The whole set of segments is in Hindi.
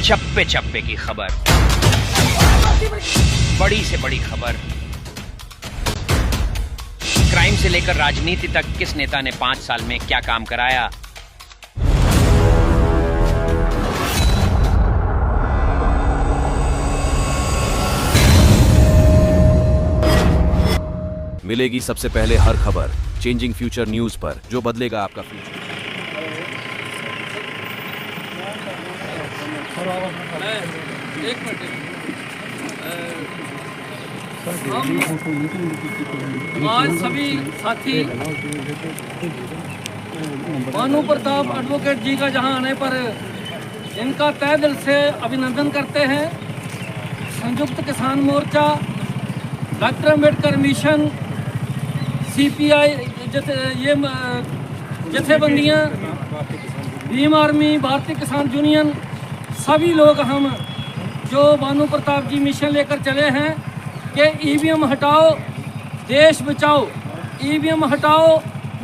चप्पे चप्पे की खबर, बड़ी से बड़ी खबर, क्राइम से लेकर राजनीति तक किस नेता ने 5 साल में क्या काम कराया। मिलेगी सबसे पहले हर खबर चेंजिंग फ्यूचर न्यूज पर, जो बदलेगा आपका फ्यूचर। एक मिनट, आज सभी साथी भानु प्रताप एडवोकेट जी का जहां आने पर इनका तहे दिल से अभिनंदन करते हैं। Samyukt Kisan Morcha, doctor Ambedkar mission, CPI जथेबंदियाँ, भीम आर्मी, भारतीय किसान यूनियन, सभी लोग हम जो भानु प्रताप जी मिशन लेकर चले हैं कि EVM हटाओ, देश बचाओ, EVM हटाओ,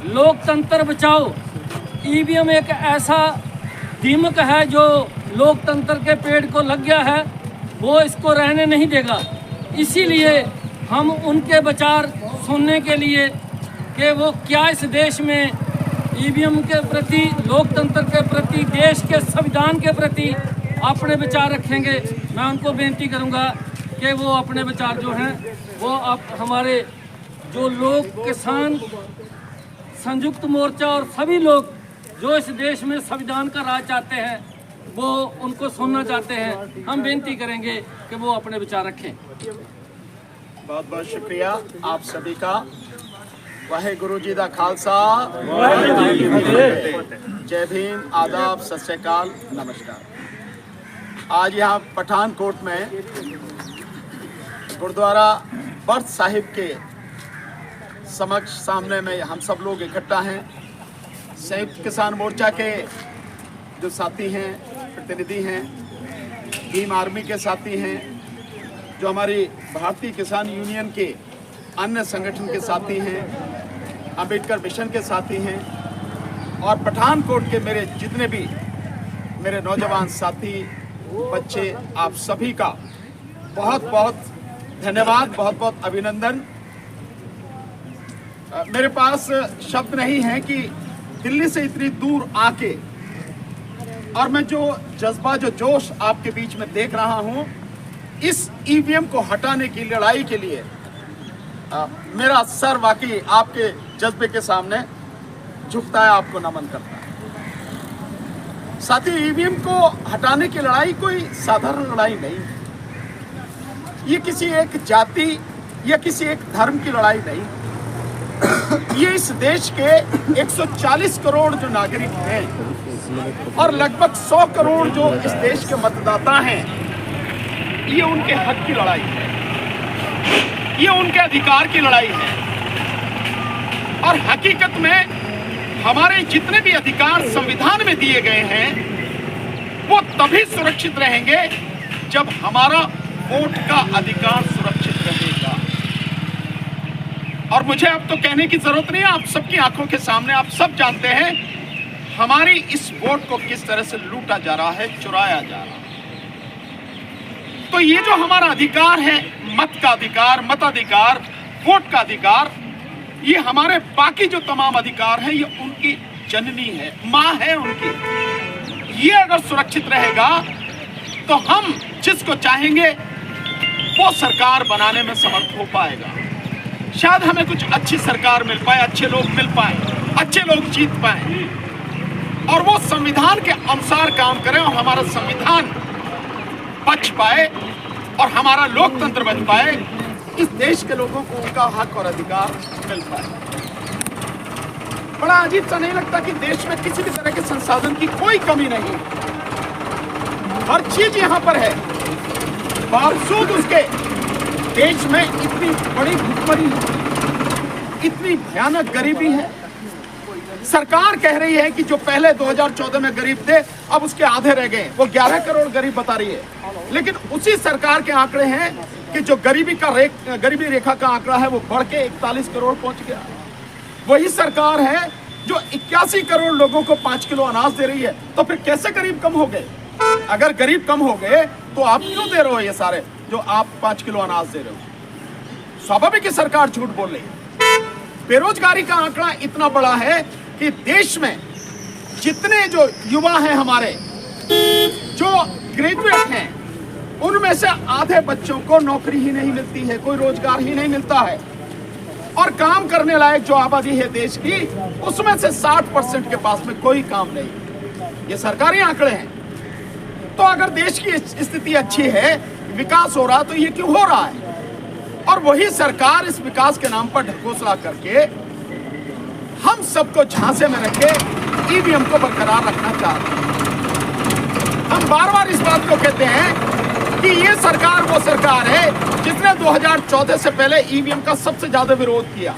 लोकतंत्र बचाओ। EVM एक ऐसा दीमक है जो लोकतंत्र के पेड़ को लग गया है, वो इसको रहने नहीं देगा। इसीलिए हम उनके विचार सुनने के लिए कि वो क्या इस देश में EVM के प्रति, लोकतंत्र के प्रति, देश के संविधान के प्रति अपने विचार रखेंगे। मैं उनको बेनती करूंगा कि वो अपने विचार जो हैं वो आप हमारे जो लोग किसान, संयुक्त मोर्चा और सभी लोग जो इस देश में संविधान का राज चाहते हैं वो उनको सुनना चाहते हैं। हम बेनती करेंगे कि वो अपने विचार रखें। बहुत बहुत शुक्रिया आप सभी का। वाहेगुरु जी दा खालसा, जय भीम, आदाब, सत श्री अकाल, नमस्कार। आज यहाँ पठानकोट में गुरुद्वारा बर्थ साहिब के समक्ष सामने में हम सब लोग इकट्ठा हैं। संयुक्त किसान मोर्चा के जो साथी हैं, प्रतिनिधि हैं, भीम आर्मी के साथी हैं, जो हमारी भारतीय किसान यूनियन के अन्य संगठन के साथी हैं, अम्बेडकर मिशन के साथी हैं और पठानकोट के मेरे जितने भी मेरे नौजवान साथी, बच्चे, आप सभी का बहुत बहुत धन्यवाद, बहुत बहुत अभिनंदन। मेरे पास शब्द नहीं है कि दिल्ली से इतनी दूर आके और मैं जो जज्बा, जो जोश आपके बीच में देख रहा हूं, इस EVM को हटाने की लड़ाई के लिए मेरा सर वाकई आपके जज्बे के सामने झुकता है, आपको नमन करता है। साथी, EVM को हटाने की लड़ाई कोई साधारण लड़ाई नहीं है। ये किसी एक जाति या किसी एक धर्म की लड़ाई नहीं। ये इस देश के 140 करोड़ जो नागरिक हैं और लगभग 100 करोड़ जो इस देश के मतदाता हैं, ये उनके हक की लड़ाई है, ये उनके अधिकार की लड़ाई है। और हकीकत में हमारे जितने भी अधिकार संविधान में दिए गए हैं वो तभी सुरक्षित रहेंगे जब हमारा वोट का अधिकार सुरक्षित रहेगा। और मुझे अब तो कहने की जरूरत नहीं है, आप सबकी आंखों के सामने आप सब जानते हैं हमारी इस वोट को किस तरह से लूटा जा रहा है, चुराया जा रहा है। तो ये जो हमारा अधिकार है, मत का अधिकार, मताधिकार, वोट का अधिकार, ये हमारे बाकी जो तमाम अधिकार हैं ये उनकी जननी है, माँ है उनकी। ये अगर सुरक्षित रहेगा तो हम जिसको चाहेंगे वो सरकार बनाने में समर्थ हो पाएगा। शायद हमें कुछ अच्छी सरकार मिल पाए, अच्छे लोग मिल पाए, अच्छे लोग जीत पाए और वो संविधान के अनुसार काम करें और हमारा संविधान बच पाए और हमारा लोकतंत्र बच पाए, इस देश के लोगों को उनका हक और अधिकार मिल पाए। बड़ा अजीब सा नहीं लगता कि देश में किसी भी तरह के संसाधन की कोई कमी नहीं, हर चीज यहाँ पर है, बावजूद उसके देश में इतनी बड़ी भुखमरी, इतनी भयानक गरीबी है। सरकार कह रही है कि जो पहले 2014 में गरीब थे अब उसके आधे रह गए, वो 11 करोड़ गरीब बता रही है। लेकिन उसी सरकार के आंकड़े हैं कि जो गरीबी रेखा का आंकड़ा है वो बढ़ के 41 करोड़ पहुंच गया। वही सरकार है जो 81 करोड़ लोगों को 5 किलो अनाज दे रही है। तो फिर कैसे गरीब कम हो गए? अगर गरीब कम हो गए तो आप क्यों दे रहे हो ये सारे, जो आप 5 किलो अनाज दे रहे हो? स्वाभाविक है सरकार झूठ बोल रही है। बेरोजगारी का आंकड़ा इतना बड़ा है कि देश में जितने जो युवा हैं हमारे, जो ग्रेजुएट हैं, उनमें से आधे बच्चों को नौकरी ही नहीं मिलती है, कोई रोजगार ही नहीं मिलता है। और काम करने लायक जो आबादी है देश की, उसमें से 60% के पास में कोई काम नहीं। ये सरकारी आंकड़े हैं। तो अगर देश की स्थिति अच्छी है, विकास हो रहा, तो ये क्यों हो रहा है? और वही सरकार इस विकास के नाम पर ढकोसला करके हम सबको झांसे में रखे ईवीएम को बरकरार रखना चाहते हैं। हम बार बार इस बात को कहते हैं कि ये सरकार वो सरकार है जिसने 2014 से पहले ईवीएम का सबसे ज्यादा विरोध किया।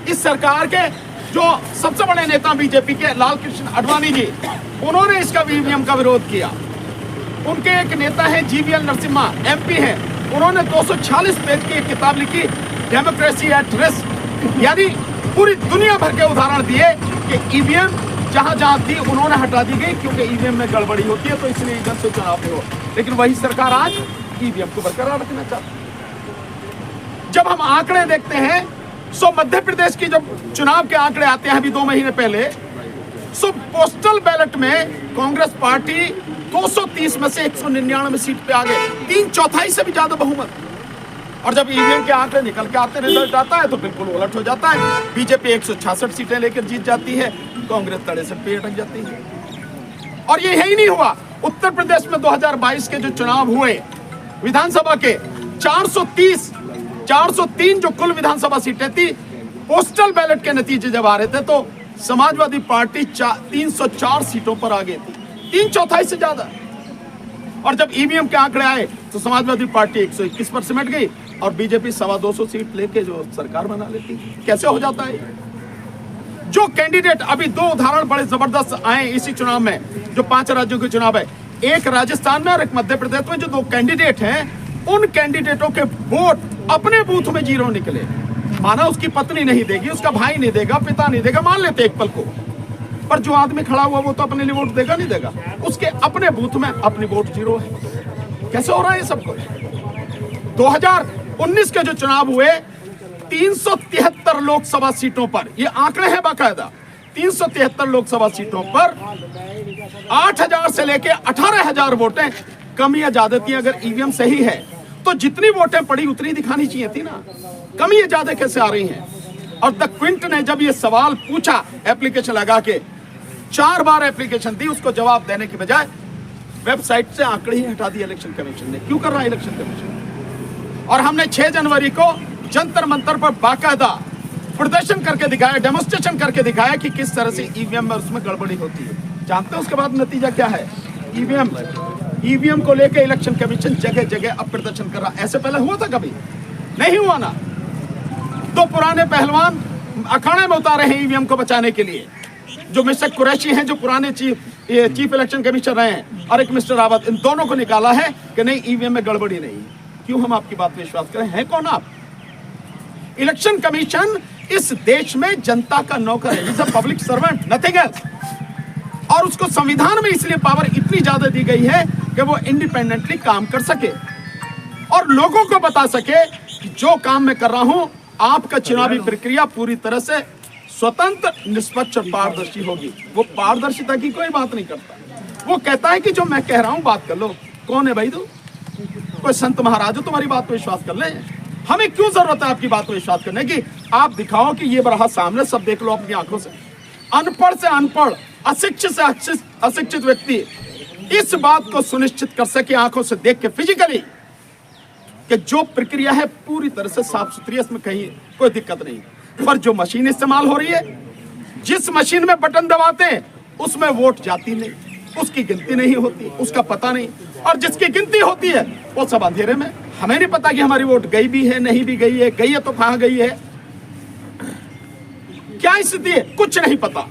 इस सरकार के जो सबसे बड़े नेता बीजेपी के लाल कृष्ण आडवाणी जी, उन्होंने इसका ईवीएम का विरोध किया। उनके एक नेता है जीवीएल नरसिम्हा, एमपी हैं, उन्होंने 246 पेज की एक किताब लिखी, डेमोक्रेसी एट रिस्क, यानी पूरी दुनिया भर के उदाहरण दिए कि ईवीएम जहां जहां थी उन्होंने हटा दी गई क्योंकि ईवीएम में गड़बड़ी होती है, तो इसलिए इधर से चुनाव हो। लेकिन वही सरकार आज ईवीएम को बरकरार रखना चाहती है। जब हम आंकड़े देखते हैं, सो मध्य प्रदेश की जब चुनाव के आंकड़े आते हैं अभी 2 महीने पहले, सो पोस्टल बैलेट में कांग्रेस पार्टी 230 में से 199 सीट पे आ गए, 3/4 से भी ज्यादा बहुमत। और जब ईवीएम के आंकड़े निकल के आते, रिजल्ट आता है, तो बिल्कुल उलट हो जाता है। बीजेपी 166 सीटें लेकर जीत जाती है, कांग्रेस 63 पे अटक जाती है। और ये यही नहीं हुआ, उत्तर प्रदेश में 2022 के जो चुनाव हुए विधानसभा के, 403 जो कुल विधानसभा सीटें थी, पोस्टल बैलेट के नतीजे जब आ रहे थे तो समाजवादी पार्टी 304 सीटों पर आ गई थी, 3/4 से ज्यादा। और जब ईवीएम के आंकड़े आए तो समाजवादी पार्टी 121 पर सिमट गई और बीजेपी 225 सीट लेके जो सरकार बना लेती। कैसे हो जाता है? जो कैंडिडेट, अभी 2 उदाहरण बड़े जबरदस्त आए इसी चुनाव में, जो 5 राज्यों के चुनाव है, एक राजस्थान में और एक मध्य प्रदेश में, जो 2 कैंडिडेट हैं, उन कैंडिडेटों के वोट अपने बूथ में 0 निकले। माना उसकी पत्नी नहीं देगी, उसका भाई नहीं देगा, पिता नहीं देगा, मान लेते एक पल को, पर जो आदमी खड़ा हुआ वो तो अपने लिए वोट देगा नहीं देगा, उसके अपने बूथ में अपनी वोट 0 है। कैसे हो रहा है ये सब कुछ? 2019 के जो चुनाव हुए, 373 लोकसभा सीटों पर, ये आंकड़े हैं बाकायदा, 373 लोकसभा सीटों पर 8,000 से लेके 18,000 वोटें कमी या ज्यादा थी। अगर ईवीएम सही है तो जितनी वोटें पड़ी उतनी दिखानी चाहिए थी ना, कमी या ज्यादा कैसे आ रही हैं? और द क्विंट ने जब ये सवाल पूछा एप्लीकेशन लगा के, 4 बार एप्लीकेशन दी, उसको जवाब देने की बजाय वेबसाइट से आंकड़े ही हटा दिए इलेक्शन कमीशन ने। क्यों कर रहा है इलेक्शन कमीशन? और हमने 6 जनवरी को जंतर मंतर पर बाकायदा प्रदर्शन करके दिखाया, डेमोन्स्ट्रेशन करके दिखाया कि किस तरह से ईवीएम में उसमें गड़बड़ी होती है। जानते हैं उसके बाद नतीजा क्या है? ईवीएम को लेकर इलेक्शन कमीशन जगह जगह अब प्रदर्शन कर रहा। ऐसे पहले हुआ था कभी? नहीं हुआ ना। 2 पुराने पहलवान अखाड़े में उतारे हैं ईवीएम को बचाने के लिए, जो मिस्टर कुरैशी हैं, जो पुराने चीफ इलेक्शन कमिश्नर रहे हैं, और एक मिस्टर रावत, इन दोनों को निकाला है कि नहीं ईवीएम में गड़बड़ी नहीं। क्यों हम आपकी बात पर विश्वास करें? हैं कौन आप? इलेक्शन कमीशन इस देश में जनता का नौकर है, is a public servant, nothing else. और उसको संविधान में इसलिए पावर इतनी ज्यादा दी गई है कि वो इंडिपेंडेंटली काम कर सके और लोगों को बता सके कि जो काम मैं कर रहा हूं, आपका चुनावी प्रक्रिया पूरी तरह से स्वतंत्र, निष्पक्ष और पारदर्शी होगी। वो पारदर्शिता की कोई बात नहीं करता, वो कहता है कि जो मैं कह रहा हूं बात कर लो। कौन है भाई तू? कोई संत महाराज हो तुम्हारी बात पर विश्वास कर ले? हमें क्यों जरूरत है आपकी बात पर विश्वास करने की? आप दिखाओ कि ये बड़ा सामने, सब देख लो अपनी आंखों से। अनपढ़ से अनपढ़, अशिक्षित से अशिक्षित व्यक्ति इस बात को सुनिश्चित कर सके आंखों से देख के, फिजिकली, कि जो प्रक्रिया है पूरी तरह से साफ सुथरी है, इसमें कहीं कोई दिक्कत नहीं। पर जो मशीन इस्तेमाल हो रही है, जिस मशीन में बटन दबाते हैं उसमें वोट जाती नहीं, उसकी गिनती नहीं होती, उसका पता नहीं, और जिसकी गिनती होती है वो सब अंधेरे में। हमें नहीं पता कि हमारी वोट गई भी है, नहीं भी गई है तो कहां गई है, क्या स्थिति है, कुछ नहीं पता।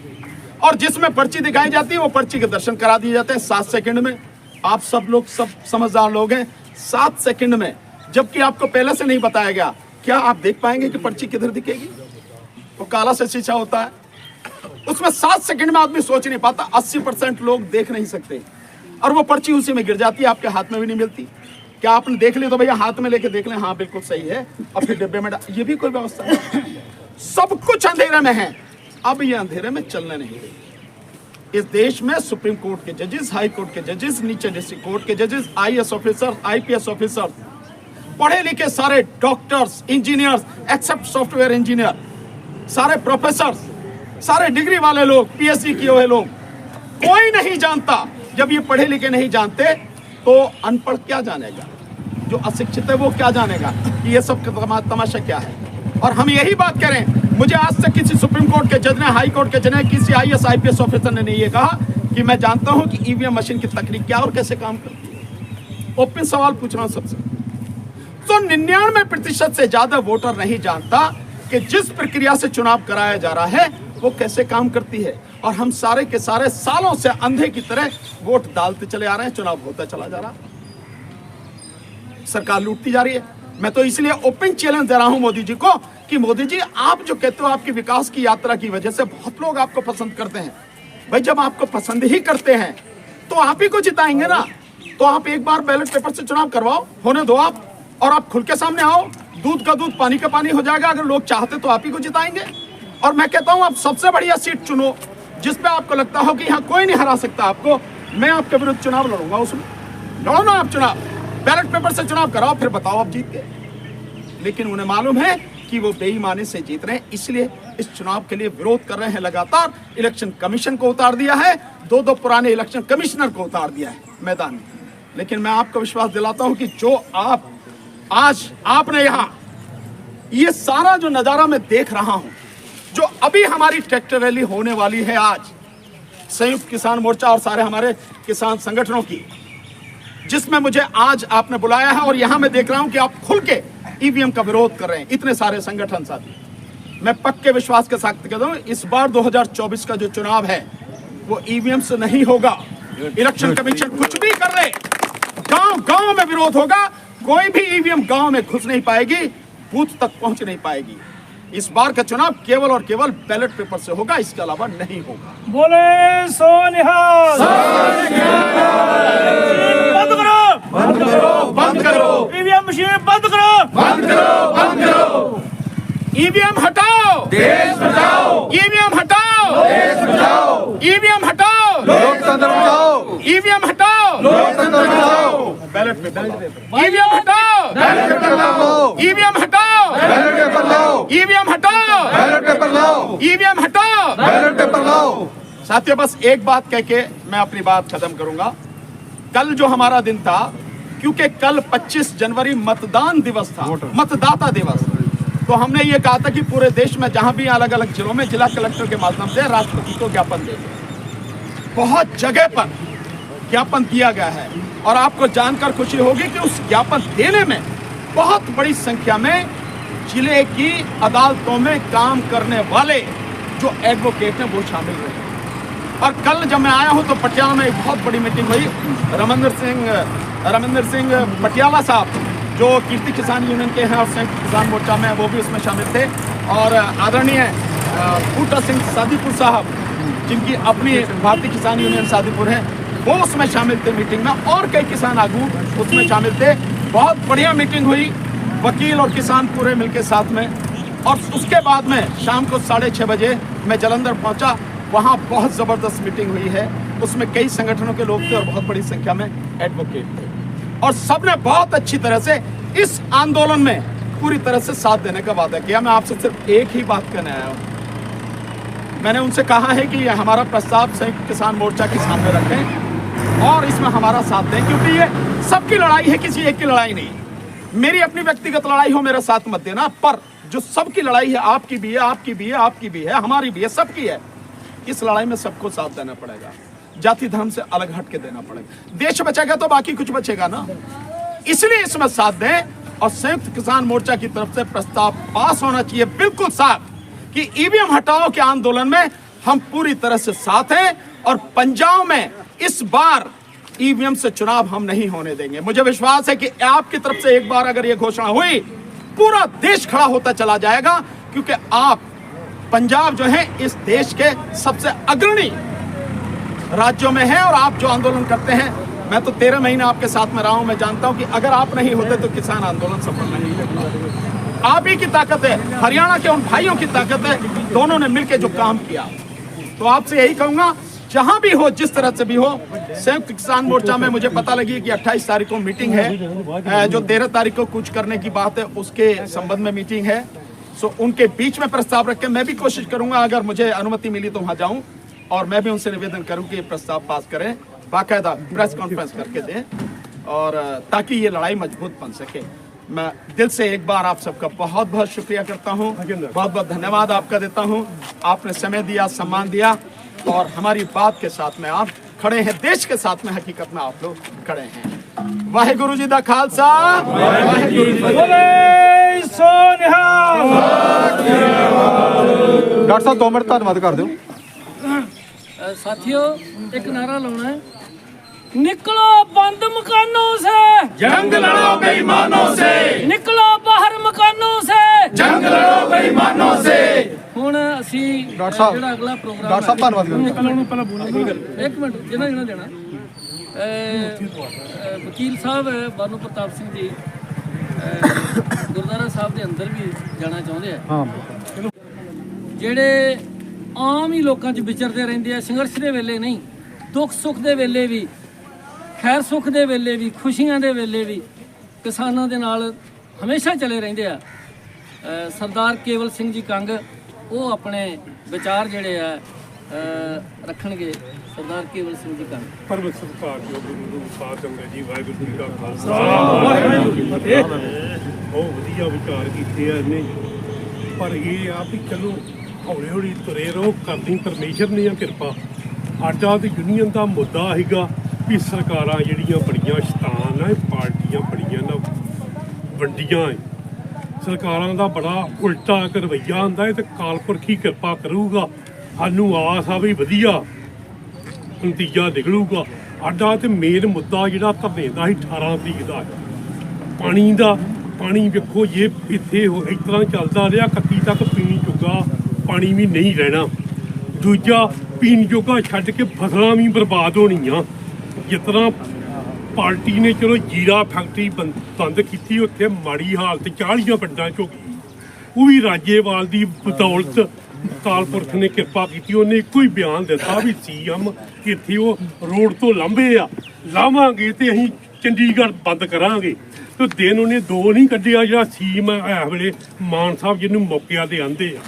और जिसमें पर्ची दिखाई जाती है वो पर्ची के दर्शन करा दिए जाते हैं 7 सेकंड में। आप सब लोग, सब समझदार लोग हैं, 7 सेकंड में, जबकि आपको पहले से नहीं बताया गया, क्या आप देख पाएंगे कि पर्ची किधर दिखेगी? वो काला से शीशा होता है, उसमें 7 सेकंड में आदमी सोच नहीं पाता। 80% लोग देख नहीं सकते। और वो पर्ची उसी में गिर जाती है, आपके हाथ में भी नहीं मिलती। क्या आपने देख ली तो भैया हाथ में लेके देख लें, हाँ बिल्कुल सही है, और फिर डिब्बे में ये भी कोई व्यवस्था नहीं। सब कुछ अंधेरे में है। अब ये अंधेरे में चलने नहीं देंगे। इस देश में सुप्रीम कोर्ट के जजेस, हाई कोर्ट के जजेस, नीचे डिस्ट्रिक्ट कोर्ट के जजेस, IAS ऑफिसर, IPS ऑफिसर, पढ़े लिखे सारे doctors, engineers, except software engineer, सारे प्रोफेसर, सारे डिग्री वाले लोग, PhD किए हुए लोग, कोई नहीं जानता। जब ये पढ़े लिखे नहीं जानते तो अनपढ़ क्या जानेगा? जो अशिक्षित है वो क्या जानेगा कि ये सब तमाशा क्या है? और हम यही बात करें, मुझे आज तक किसी सुप्रीम कोर्ट के जज ने, हाई कोर्ट के जज ने, किसी IAS IPS ऑफिसर ने नहीं ये कहा कि मैं जानता हूं कि EVM मशीन की तकनीक क्या और कैसे काम करती है। ओपन सवाल पूछ रहा हूं सबसे। तो 99% से ज्यादा वोटर नहीं जानता कि जिस प्रक्रिया से चुनाव कराया जा रहा है वो कैसे काम करती है। और हम सारे के सारे सालों से अंधे की तरह वोट डालते चले आ रहे हैं, चुनाव होता चला जा रहा है, सरकार लूटती जा रही है। मैं तो इसलिए ओपन चैलेंज दे रहा हूं मोदी जी को कि मोदी जी, आप जो कहते हो आपकी विकास की यात्रा की वजह से बहुत लोग आपको पसंद करते हैं। भाई जब आपको पसंद ही करते हैं तो आप ही को जिताएंगे ना। तो आप एक बार बैलेट पेपर से चुनाव करवाओ, होने दो आप, और आप खुल के सामने आओ। दूध का दूध पानी का पानी हो जाएगा। अगर लोग चाहते तो आप ही को जिताएंगे। और मैं कहता हूं आप सबसे बढ़िया सीट चुनो जिसपे आपको लगता हो कि यहाँ कोई नहीं हरा सकता आपको। मैं आपके विरुद्ध चुनाव लड़ूंगा, उसमें लड़ो ना आप चुनाव, बैलेट पेपर से चुनाव कराओ, फिर बताओ आप जीत गए। लेकिन उन्हें मालूम है कि वो बेईमानी से जीत रहे हैं, इसलिए इस चुनाव के लिए विरोध कर रहे हैं लगातार। इलेक्शन कमीशन को उतार दिया है, दो पुराने इलेक्शन कमिश्नर को उतार दिया है मैदान में। लेकिन मैं आपको विश्वास दिलाता हूं कि जो आज आपने यहाँ ये सारा जो नजारा मैं देख रहा हूं, जो अभी हमारी ट्रैक्टर रैली होने वाली है आज, संयुक्त किसान मोर्चा और सारे हमारे किसान संगठनों की, जिसमें मुझे आज आपने बुलाया है, और यहां मैं देख रहा हूं कि आप खुल के EVM का विरोध कर रहे हैं, इतने सारे संगठन साथी। मैं पक्के विश्वास के साथ कहता हूं इस बार 2024 का जो चुनाव है वो EVM से नहीं होगा। इलेक्शन कमीशन कुछ भी कर रहे, गांव में विरोध होगा। कोई भी EVM गांव में घुस नहीं पाएगी, बूथ तक पहुंच नहीं पाएगी। इस बार का चुनाव केवल और केवल बैलेट पेपर से होगा, इसके अलावा नहीं होगा। बोले सो निहाल। बंद करो, बंद करो, बंद करो, EVM मशीन बंद करो, बंद करो, बंद करो। EVM हटाओ, देश बचाओ। EVM हटाओ, देश बचाओ। EVM हटाओ, लोकतंत्र बचाओ। EVM हटाओ, लोकतंत्र बचाओ। बैलेट पेपर EVM हटाओ, बैलेट पेपर लाओ। EVM हटाओ, बैलेट पेपर लाओ। EVM हटाओ, बैलेट पेपर लाओ। EVM हटाओ, बैलेट पेपर लाओ। साथियों, बस एक बात कह के मैं अपनी बात खत्म करूंगा। कल जो हमारा दिन था, क्योंकि कल 25 जनवरी मतदान दिवस था, मतदाता दिवस, तो हमने ये कहा था कि पूरे देश में जहां भी अलग अलग जिलों में जिला कलेक्टर के माध्यम से राष्ट्रपति को ज्ञापन दे। बहुत जगह पर ज्ञापन दिया गया है, और आपको जानकर खुशी होगी कि उस ज्ञापन देने में बहुत बड़ी संख्या में जिले की अदालतों में काम करने वाले जो एडवोकेट हैं वो शामिल रहे। और कल जब मैं आया हूं तो पटियाला में एक बहुत बड़ी मीटिंग हुई। रविंद्र सिंह पटियाला साहब, जो कीर्ति किसान यूनियन के हैं और संयुक्त किसान मोर्चा में, वो भी उसमें शामिल थे। और आदरणीय बूटा सिंह सादीपुर साहब, जिनकी अपनी भारतीय किसान यूनियन सादीपुर है, वो उसमें शामिल थे मीटिंग में, और कई किसान आगू उसमें शामिल थे। बहुत बढ़िया मीटिंग हुई, वकील और किसान पूरे मिलके साथ में। और उसके बाद में शाम को 6:30 बजे मैं जालंधर पहुंचा, वहाँ बहुत ज़बरदस्त मीटिंग हुई है। उसमें कई संगठनों के लोग थे और बहुत बड़ी संख्या में एडवोकेट थे, और सबने बहुत अच्छी तरह से इस आंदोलन में पूरी तरह से साथ देने का वादा किया। मैं आपसे सिर्फ एक ही बात कहने आया हूँ। मैंने उनसे कहा है कि हमारा प्रस्ताव संयुक्त किसान मोर्चा के सामने रखें और इसमें हमारा साथ दें, क्योंकि ये सबकी लड़ाई है, किसी एक की लड़ाई नहीं। मेरी अपनी व्यक्तिगत लड़ाई हो, मेरा साथ मत देना, पर जो सबकी लड़ाई है, आपकी भी है, आपकी भी है, आपकी भी है, हमारी भी है, सबकी है। इस लड़ाई में सबको साथ देना पड़ेगा, जाति धर्म से अलग हट के देना पड़ेगा। देश बचेगा तो बाकी कुछ बचेगा ना, इसलिए इसमें साथ दें। और संयुक्त किसान मोर्चा की तरफ से प्रस्ताव पास होना चाहिए बिल्कुल साफ कि EVM हटाओ के आंदोलन में हम पूरी तरह से साथ हैं, और पंजाब में इस बार EVM से चुनाव हम नहीं होने देंगे। मुझे विश्वास है कि आपकी तरफ से एक बार अगर यह घोषणा हुई, पूरा देश खड़ा होता चला जाएगा, क्योंकि आप पंजाब जो है इस देश के सबसे अग्रणी राज्यों में है, और आप जो आंदोलन करते हैं मैं तो 13 महीने आपके साथ में रहा हूं, मैं जानता हूं कि अगर आप नहीं होते तो किसान आंदोलन सफल नहीं होता। आप ही की ताकत है, हरियाणा के उन भाइयों की ताकत है, दोनों ने मिलकर जो काम किया। तो आपसे यही कहूंगा, जहां भी हो, जिस तरह से भी हो, संयुक्त किसान मोर्चा में मुझे पता लगी कि 28 तारीख को मीटिंग है, जो 13 तारीख को कुछ करने की बात है उसके संबंध में मीटिंग है। सो उनके बीच में प्रस्ताव रख के मैं भी कोशिश करूंगा, अगर मुझे अनुमति मिली तो वहां जाऊं और मैं भी उनसे निवेदन करूं कि ये प्रस्ताव पास करें, बाकायदा प्रेस कॉन्फ्रेंस करके दें, और ताकि ये लड़ाई मजबूत बन सके। मैं दिल से एक बार आप सबका बहुत बहुत शुक्रिया करता हूं, बहुत बहुत धन्यवाद आपका देता हूं। आपने समय दिया, सम्मान दिया, और हमारी बात के साथ में आप खड़े हैं, देश के साथ में हकीकत में आप लोग खड़े हैं। वाहेगुरु जी दा खालसा, वाहेगुरु जी दा डॉक्टर साहब 2 मिनट धन्यवाद कर दो। साथियों, एक नारा लाना है, निकलो बंद मकानों से, जंग लड़ो बेईमानों से, निकलो बाहर मकानों से, जंग लड़ो बेईमानों से। ਹੁਣ ਅਸੀਂ ਡਾਕਟਰ ਸਾਹਿਬ, ਜਿਹੜਾ ਅਗਲਾ ਪ੍ਰੋਗਰਾਮ ਡਾਕਟਰ ਸਾਹਿਬ ਧੰਨਵਾਦ ਇੱਕ ਮਿੰਟ ਜਿਹਨਾਂ ਦੇਣਾ ਵਕੀਲ ਸਾਹਿਬ ਬਾਨੂ ਪ੍ਰਤਾਪ ਸਿੰਘ ਜੀ ਗੁਰਦੁਆਰਾ ਸਾਹਿਬ ਦੇ ਅੰਦਰ ਵੀ ਜਾਣਾ ਚਾਹੁੰਦੇ ਆ। ਹਾਂ, ਜਿਹੜੇ ਆਮ ਹੀ ਲੋਕਾਂ 'ਚ ਵਿਚਰਦੇ ਰਹਿੰਦੇ ਆ, ਸੰਘਰਸ਼ ਦੇ ਵੇਲੇ ਨਹੀਂ, ਦੁੱਖ ਸੁੱਖ ਦੇ ਵੇਲੇ ਵੀ, ਖੈਰ ਸੁੱਖ ਦੇ ਵੇਲੇ ਵੀ, ਖੁਸ਼ੀਆਂ ਦੇ ਵੇਲੇ ਵੀ ਕਿਸਾਨਾਂ ਦੇ ਨਾਲ ਹਮੇਸ਼ਾ ਚਲੇ ਰਹਿੰਦੇ ਆ। ਸਰਦਾਰ ਕੇਵਲ ਸਿੰਘ ਜੀ ਕੰਗ ਉਹ ਆਪਣੇ ਵਿਚਾਰ ਜਿਹੜੇ ਆ ਰੱਖਣਗੇ। ਸਰਦਾਰ ਕੇਵਲ ਸਿੰਘ ਜੀ ਕੰਗ। ਪਰਮ ਸਤਿਕਾਰਯੋਗ ਗੁਰੂ ਸਾਹਿਬ ਸੰਗਤ ਜੀ, ਵਾਹਿਗੁਰੂ ਜੀ ਕਾ ਖਾਲਸਾ, ਵਾਹਿਗੁਰੂ ਜੀ ਕੀ ਫਤਿਹ। ਬਹੁਤ ਵਧੀਆ ਵਿਚਾਰ ਕੀਤੇ ਆ ਇਹਨੇ, ਪਰ ਇਹ ਆ ਵੀ ਚਲੋ ਹੌਲੀ ਹੌਲੀ ਤੁਰੇ ਰਹੋ, ਕਰਦੀ ਪਰਮੇਸ਼ਰ ਨੇ ਆ ਕਿਰਪਾ। ਸਾਡਾ ਤੇ ਯੂਨੀਅਨ ਦਾ ਮੁੱਦਾ ਸੀਗਾ ਵੀ ਸਰਕਾਰਾਂ ਜਿਹੜੀਆਂ ਬੜੀਆਂ ਸ਼ੈਤਾਨ ਆ, ਪਾਰਟੀਆਂ ਬੜੀਆਂ ਨਾ ਵੰਡੀਆਂ, ਸਰਕਾਰਾਂ ਦਾ ਬੜਾ ਉਲਟਾ ਇੱਕ ਰਵੱਈਆ ਹੁੰਦਾ ਹੈ, ਤੇ ਕਾਲਪੁਰਖੀ ਕਿਰਪਾ ਕਰੂਗਾ। ਸਾਨੂੰ ਆਸ ਆ ਵੀ ਵਧੀਆ ਨਤੀਜਾ ਨਿਕਲੂਗਾ। ਸਾਡਾ ਤੇ ਮੇਨ ਮੁੱਦਾ ਜਿਹੜਾ ਧਰਨੇ ਦਾ ਸੀ 18 ਤਰੀਕ ਦਾ, ਪਾਣੀ ਦਾ। ਪਾਣੀ ਵੇਖੋ ਜੇ ਇੱਥੇ ਇਸ ਤਰ੍ਹਾਂ ਚੱਲਦਾ ਰਿਹਾ 31 ਤੱਕ ਪੀਣ ਜੋਗਾ ਪਾਣੀ ਵੀ ਨਹੀਂ ਰਹਿਣਾ। ਦੂਜਾ, ਪੀਣ ਜੋਗਾ ਛੱਡ ਕੇ ਫਸਲਾਂ ਵੀ ਬਰਬਾਦ ਹੋਣੀਆਂ। ਜਿਸ ਤਰ੍ਹਾਂ ਪਾਰਟੀ ਨੇ ਚਲੋ ਜੀਰਾ ਫੈਕਟਰੀ ਬੰਦ ਕੀਤੀ, ਉੱਥੇ ਮਾੜੀ ਹਾਲਤ 40 ਪਿੰਡਾਂ 'ਚ ਹੋ ਗਈ। ਉਹ ਵੀ ਰਾਜੇਵਾਲ ਦੀ ਬਦੌਲਤ ਕਾਲਪੁਰਖ ਨੇ ਕਿਰਪਾ ਕੀਤੀ। ਉਹਨੇ ਇੱਕੋ ਹੀ ਬਿਆਨ ਦਿੱਤਾ ਵੀ ਸੀਐਮ ਇੱਥੇ ਉਹ ਰੋਡ ਤੋਂ ਲਾਂਭੇ ਆ, ਲਾਵਾਂਗੇ ਤੇ ਅਸੀਂ ਚੰਡੀਗੜ੍ਹ ਬੰਦ ਕਰਾਂਗੇ। ਤੇ ਦਿਨ ਉਹਨੇ 2 ਨਹੀਂ ਕੱਢਿਆ, ਜਿਹੜਾ ਸੀਐਮ ਇਸ ਵੇਲੇ ਮਾਨ ਸਾਹਿਬ ਜਿਹਨੂੰ ਮੌਕਿਆਂ ਦੇ ਆਂਦੇ ਆ,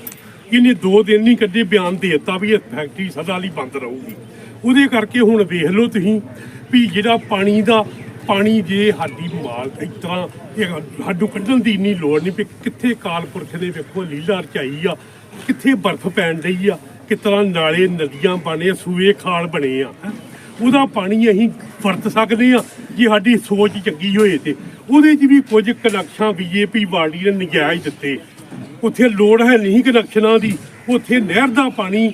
ਇਹਨੇ 2 ਦਿਨ ਨਹੀਂ ਕੱਢੇ, ਬਿਆਨ ਦੇ ਦਿੱਤਾ ਵੀ ਇਹ ਫੈਕਟਰੀ ਸਦਾ ਲਈ ਬੰਦ ਰਹੂਗੀ। ਉਹਦੇ ਕਰਕੇ ਹੁਣ ਵੇਖ ਲਓ ਤੁਸੀਂ ਵੀ ਜਿਹੜਾ ਪਾਣੀ ਜੇ ਸਾਡੀ ਮਾਲ ਇਸ ਤਰ੍ਹਾਂ ਸਾਨੂੰ ਕੱਢਣ ਦੀ ਇੰਨੀ ਲੋੜ ਨਹੀਂ। ਵੀ ਕਿੱਥੇ ਕਾਲਪੁਰਖ ਨੇ ਵੇਖੋ ਲੀਲਾ ਰਚਾਈ ਆ, ਕਿੱਥੇ ਬਰਫ਼ ਪੈਣ ਰਹੀ ਆ, ਕਿਸ ਤਰ੍ਹਾਂ ਨਾਲੇ ਨਦੀਆਂ ਬਣੇ, ਸੂਏ ਖਾਲ ਬਣੇ ਆ। ਉਹਦਾ ਪਾਣੀ ਅਸੀਂ ਵਰਤ ਸਕਦੇ ਆ ਜੇ ਸਾਡੀ ਸੋਚ ਚੰਗੀ ਹੋਏ। ਤੇ ਉਹਦੇ 'ਚ ਵੀ ਕੁਝ ਕਨੈਕਸ਼ਨ BJP ਪਾਰਟੀ ਨੇ ਨਜਾਇਜ਼ ਦਿੱਤੇ। ਉੱਥੇ ਲੋੜ ਹੈ ਨਹੀਂ ਕਨੈਕਸ਼ਨਾਂ ਦੀ, ਉੱਥੇ ਨਹਿਰ ਦਾ ਪਾਣੀ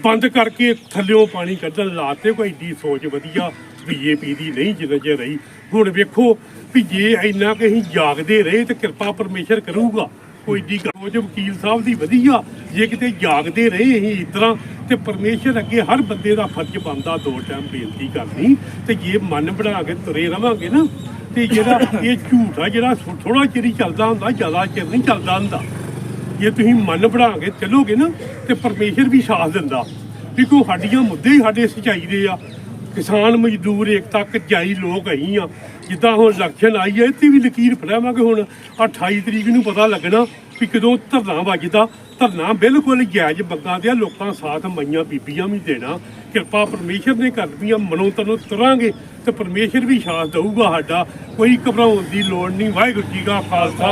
ਬੰਦ ਕਰਕੇ ਥੱਲਿਓਂ ਪਾਣੀ ਕੱਢਣ ਲਾਤੇ। ਕੋਈ ਏਡੀ ਸੋਚ ਵਧੀਆ BJP ਦੀ ਨਹੀਂ ਜਿੰਨਾ ਚਿਰ ਰਹੀ। ਹੁਣ ਵੇਖੋ ਵੀ ਜੇ ਇੰਨਾ ਕਿ ਅਸੀਂ ਜਾਗਦੇ ਰਹੇ ਤੇ ਕਿਰਪਾ ਪਰਮੇਸ਼ਰ ਕਰੂਗਾ। ਕੋਈ ਏਡੀ ਗੱਲ ਵਕੀਲ ਸਾਹਿਬ ਦੀ ਵਧੀਆ, ਜੇ ਕਿਤੇ ਜਾਗਦੇ ਰਹੇ ਅਸੀਂ ਇਸ ਤਰ੍ਹਾਂ ਤੇ ਪਰਮੇਸ਼ਰ ਅੱਗੇ ਹਰ ਬੰਦੇ ਦਾ ਫਰਜ਼ ਬਣਦਾ 2 ਟਾਈਮ ਬੇਨਤੀ ਕਰਨੀ। ਤੇ ਜੇ ਮਨ ਬਣਾ ਕੇ ਤੁਰੇ ਰਵਾਂਗੇ ਨਾ, ਤੇ ਜਿਹੜਾ ਇਹ ਝੂਠ ਆ ਜਿਹੜਾ ਥੋੜਾ ਚਿਰ ਹੀ ਚੱਲਦਾ ਹੁੰਦਾ, ਜ਼ਿਆਦਾ ਚਿਰ ਨਹੀਂ ਚੱਲਦਾ ਹੁੰਦਾ। ਜੇ ਤੁਸੀਂ ਮਨ ਬਣਾ ਕੇ ਚੱਲੋਗੇ ਨਾ ਤੇ ਪਰਮੇਸ਼ਰ ਵੀ ਸਾਥ ਦਿੰਦਾ। ਕਿਉਂਕਿ ਸਾਡੀਆਂ ਮੁੱਦੇ ਹੀ ਸਾਡੇ ਸੱਚਾਈ ਦੇ ਆ। ਕਿਸਾਨ ਮਜ਼ਦੂਰ ਏਕਤਾ ਕਚਾਈ ਲੋਕ ਅਸੀਂ ਆ। ਜਿੱਦਾਂ ਹੁਣ ਇਲੈਕਸ਼ਨ ਆਈ ਹੈ, ਇੱਥੇ ਵੀ ਲਕੀਰ ਫੜਾਵਾਂਗੇ। ਹੁਣ 28 ਤਰੀਕ ਨੂੰ ਪਤਾ ਲੱਗਣਾ ਵੀ ਕਦੋਂ ਧਰਨਾ ਵੱਜਦਾ। ਧਰਨਾ ਬਿਲਕੁਲ ਜਾਇਜ਼ ਮੰਗਾਂ ਦੇ ਆ, ਲੋਕਾਂ ਸਾਥ ਮਈਆਂ ਬੀਬੀਆਂ ਵੀ ਦੇਣਾ। ਕਿਰਪਾ ਪਰਮੇਸ਼ਰ ਨੇ ਕਰਦੀਆਂ, ਮਨੋਂ ਤਨੋਂ ਤੁਰਾਂਗੇ ਤੇ ਪਰਮੇਸ਼ਰ ਵੀ ਸਾਥ ਦਊਗਾ ਸਾਡਾ। ਕੋਈ ਘਬਰਾਉਣ ਦੀ ਲੋੜ ਨਹੀਂ। ਵਾਹਿਗੁਰੂ ਜੀ ਕਾ ਖਾਲਸਾ,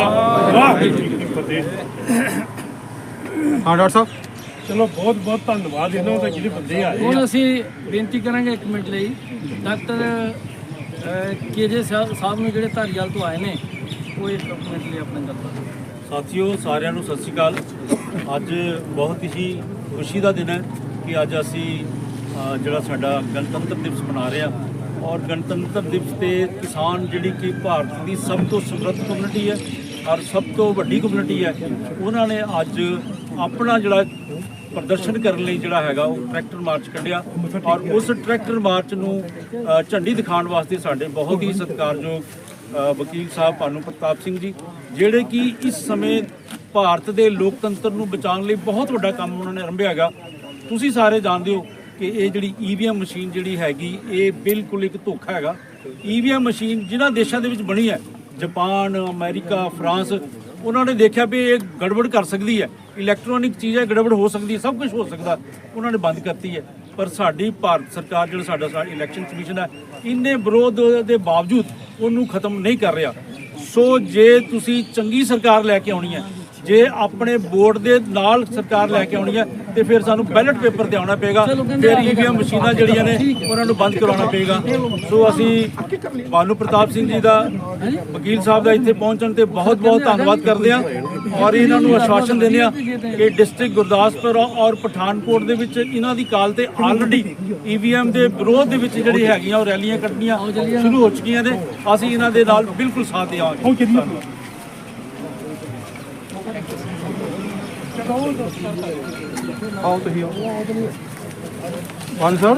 ਵਾਹਿਗੁਰੂ ਜੀ ਕੀ ਫਤਿਹ। ਹਾਂ ਡਾਕਟਰ ਸਾਹਿਬ, ਚਲੋ ਬਹੁਤ ਬਹੁਤ ਧੰਨਵਾਦ ਇਹਨਾਂ ਦਾ ਜਿਹੜੇ ਬੰਦੇ ਆਏ। ਹੁਣ ਅਸੀਂ ਬੇਨਤੀ ਕਰਾਂਗੇ 1 ਮਿੰਟ ਲਈ ਡਾਕਟਰ KJ ਸਾਹਿਬ ਨੂੰ, ਜਿਹੜੇ ਧਾਰੀਵਾਲ ਤੋਂ ਆਏ ਨੇ, ਉਹ 1 ਮਿੰਟ ਲਈ ਆਪਣੀ ਗੱਲ ਕਰੋ। ਸਾਥੀਓ, ਸਾਰਿਆਂ ਨੂੰ ਸਤਿ ਸ਼੍ਰੀ ਅਕਾਲ। ਅੱਜ ਬਹੁਤ ਹੀ ਖੁਸ਼ੀ ਦਾ ਦਿਨ ਹੈ ਕਿ ਅੱਜ ਅਸੀਂ ਜਿਹੜਾ ਸਾਡਾ ਗਣਤੰਤਰ ਦਿਵਸ ਮਨਾ ਰਹੇ ਹਾਂ। ਔਰ ਗਣਤੰਤਰ ਦਿਵਸ ਤੇ ਕਿਸਾਨ ਜਿਹੜੀ ਕਿ ਭਾਰਤ ਦੀ ਸਭ ਤੋਂ ਸਮਰੱਥ ਕਮਿਊਨਿਟੀ ਹੈ ਔਰ ਸਭ ਤੋਂ ਵੱਡੀ ਕਮਿਊਨਿਟੀ ਹੈ, ਉਹਨਾਂ ਨੇ ਅੱਜ ਆਪਣਾ ਜਿਹੜਾ ਪ੍ਰਦਰਸ਼ਨ ਕਰਨ ਲਈ ਜਿਹੜਾ ਹੈਗਾ ਉਹ ਟਰੈਕਟਰ ਮਾਰਚ ਕੱਢਿਆ ਔਰ ਉਸ ਟਰੈਕਟਰ ਮਾਰਚ ਨੂੰ ਝੰਡੀ ਦਿਖਾਉਣ ਵਾਸਤੇ ਸਾਡੇ ਬਹੁਤ ਹੀ ਸਤਿਕਾਰਯੋਗ ਵਕੀਲ ਸਾਹਿਬ ਭਾਨੂ ਪ੍ਰਤਾਪ ਸਿੰਘ ਜੀ, ਜਿਹੜੇ ਕਿ ਇਸ ਸਮੇਂ ਭਾਰਤ ਦੇ ਲੋਕਤੰਤਰ ਨੂੰ ਬਚਾਉਣ ਲਈ ਬਹੁਤ ਵੱਡਾ ਕੰਮ ਉਹਨਾਂ ਨੇ ਆਰੰਭਿਆ ਹੈਗਾ। ਤੁਸੀਂ ਸਾਰੇ ਜਾਣਦੇ ਹੋ ਕਿ ਇਹ ਜਿਹੜੀ EVM ਮਸ਼ੀਨ ਜਿਹੜੀ ਹੈਗੀ ਇਹ ਬਿਲਕੁਲ ਇੱਕ ਧੋਖਾ ਹੈਗਾ। EVM ਮਸ਼ੀਨ ਜਿਨ੍ਹਾਂ ਦੇਸ਼ਾਂ ਦੇ ਵਿੱਚ ਬਣੀ ਹੈ, ਜਾਪਾਨ, ਅਮਰੀਕਾ, ਫਰਾਂਸ, ਉਹਨਾਂ ਨੇ ਦੇਖਿਆ ਵੀ ਇਹ ਗੜਬੜ ਕਰ ਸਕਦੀ ਹੈ, ਇਲੈਕਟ੍ਰੋਨਿਕ ਚੀਜ਼ ਹੈ, ਗੜਬੜ ਹੋ ਸਕਦੀ ਹੈ, ਸਭ ਕੁਝ ਹੋ ਸਕਦਾ, ਉਹਨਾਂ ਨੇ ਬੰਦ ਕਰਤੀ ਹੈ। ਪਰ ਸਾਡੀ ਭਾਰਤ ਸਰਕਾਰ ਜਿਹੜਾ ਸਾਡਾ ਇਲੈਕਸ਼ਨ ਕਮਿਸ਼ਨ ਹੈ, ਇੰਨੇ ਵਿਰੋਧ ਦੇ ਬਾਵਜੂਦ ਉਹਨੂੰ ਖਤਮ ਨਹੀਂ ਕਰ ਰਿਹਾ। ਸੋ ਜੇ ਤੁਸੀਂ ਚੰਗੀ ਸਰਕਾਰ ਲੈ ਕੇ ਆਉਣੀ ਹੈ, ਜੇ ਆਪਣੇ ਵੋਟ ਦੇ ਨਾਲ ਸਰਕਾਰ ਲੈ ਕੇ ਆਉਣੀ ਹੈ ਤੇ ਫਿਰ ਸਾਨੂੰ ਬੈਲਟ ਪੇਪਰ ਤੇ ਆਉਣਾ ਪਏਗਾ, ਫਿਰ EVM ਮਸ਼ੀਨਾਂ ਜਿਹੜੀਆਂ ਨੇ ਉਹਨਾਂ ਨੂੰ ਬੰਦ ਕਰਾਉਣਾ ਪਏਗਾ। ਸੋ ਅਸੀਂ ਭਾਨੂ ਪ੍ਰਤਾਪ ਸਿੰਘ ਜੀ ਦਾ, ਵਕੀਲ ਸਾਹਿਬ ਦਾ ਇੱਥੇ ਪਹੁੰਚਣ ਤੇ ਬਹੁਤ ਬਹੁਤ ਧੰਨਵਾਦ ਕਰਦੇ ਹਾਂ ਔਰ ਇਹਨਾਂ ਨੂੰ ਆਸ਼ਵਾਸਨ ਦਿੰਦੇ ਹਾਂ ਕਿ ਡਿਸਟ੍ਰਿਕਟ ਗੁਰਦਾਸਪੁਰ ਔਰ ਪਠਾਨਕੋਟ ਦੇ ਵਿੱਚ ਇਹਨਾਂ ਦੀ ਕਾਲ ਤੇ ਆਲਰੇਡੀ EVM ਦੇ ਵਿਰੋਧ ਦੇ ਵਿੱਚ ਜਿਹੜੀ ਹੈਗੀਆਂ ਉਹ ਰੈਲੀਆਂ ਕੱਢਣੀਆਂ ਸ਼ੁਰੂ ਹੋ ਚੁੱਕੀਆਂ ਨੇ। ਅਸੀਂ ਇਹਨਾਂ ਦੇ ਨਾਲ ਬਿਲਕੁਲ ਸਾਥ ਦੇਵਾਂਗੇ। ਆਓ ਤੁਸੀਂ ਮਾਨ ਸਰ